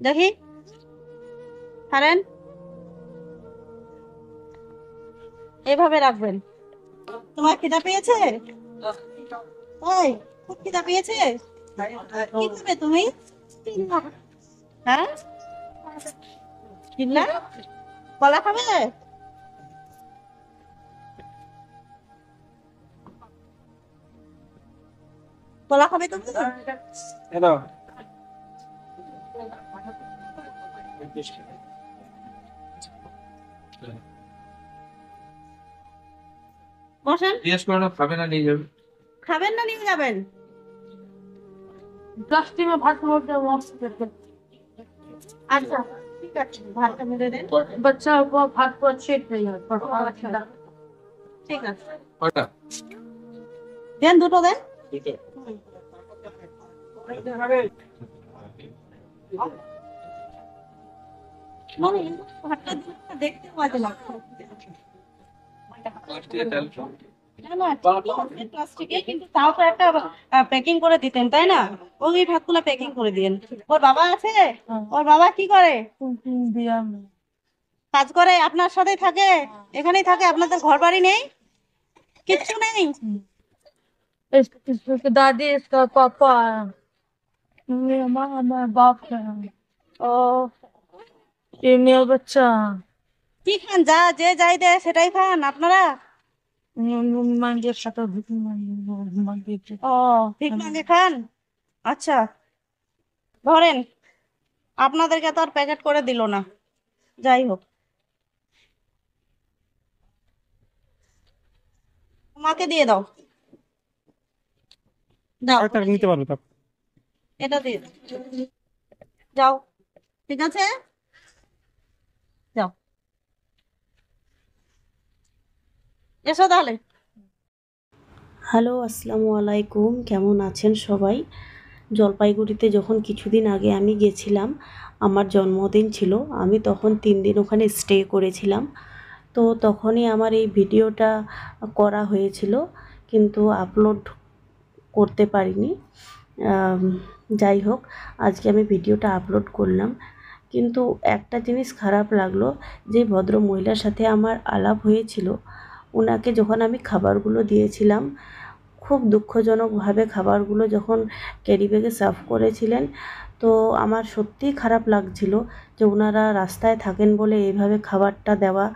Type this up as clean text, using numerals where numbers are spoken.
দেখি ছাড়েন, এভাবে রাখবেন। তোমার খিদা পেয়েছে? ওই, খুব খিদা পেয়েছে? কি খাবে তুমি? হ্যাঁ, কিনলা কলা খাবে? কলা খাবে তুমি? হ্যালো। বসেন। জিজ্ঞেস করো না, খাবে না নিয়ে যাবে। খাবেন না নিয়ে যাবেন? प्लास्टिक में भात मोड़ मस्त करके আচ্ছা, ঠিক আছে, ভাতটা মেরে দেন। बच्चा को भात को अच्छे नहीं है पर अच्छा लगा। ঠিক আছে, কটা? দেন, দুটো দেন। দুটো। হুম। মানে ভাতটা দেখতে মজা লাগছে। প্লাস্টিকের তেল। না না, ঠিকই আছে প্লাস্টিকে, কিন্তু তাও তো একটা প্যাকিং করে দিতেন, তাই না? ওই ভাতগুলো প্যাকিং করে দিন। ওর বাবা আছে? ওর বাবা কি করে? दिया में কাজ করে? আপনার সাথেই থাকে? এখানেই থাকে? আপনাদের ঘর বাড়ি নেই? কিচ্ছু নেই? इसकी दादी इसका पापा मेरा माँ मेरा बाप है ও, ये मेरा बच्चा কি খান? যা যে যাই দেয় সেটাই খান আপনারা? मांगे खाता मांगे ও, ভিক মাঙ্গে খান? আচ্ছা, ধরেন, আপনাদেরকে তো আর প্যাকেট করে দিল না। যাই হোক, মাকে দিয়ে দাও, দাও, নিতে পারো তা। এটা দিয়ে দাও। যাও, ঠিক আছে, যাও, এসো তাহলে। হ্যালো, আসসালামু আলাইকুম। কেমন আছেন সবাই? জলপাইগুড়িতে যখন কিছুদিন আগে আমি গেছিলাম, আমার জন্মদিন ছিল, আমি তখন 3 দিন ওখানে স্টে করেছিলাম। তো তখনই আমার এই ভিডিওটা করা হয়েছিল, কিন্তু আপলোড করতে পারিনি। আম, যাই হোক, আজকে আমি ভিডিওটা আপলোড করলাম। কিন্তু একটা জিনিস খারাপ লাগলো, যে ভদ্র মহিলার সাথে আমার আলাপ হয়েছিল, ওনাকে যখন আমি খাবারগুলো দিয়েছিলাম, খুব দুঃখজনকভাবে খাবারগুলো যখন ক্যারি ব্যাগে সার্ভ করেছিলেন, তো আমার সত্যিই খারাপ লাগছিল যে ওনারা রাস্তায় থাকেন বলে এইভাবে খাবারটা দেওয়া।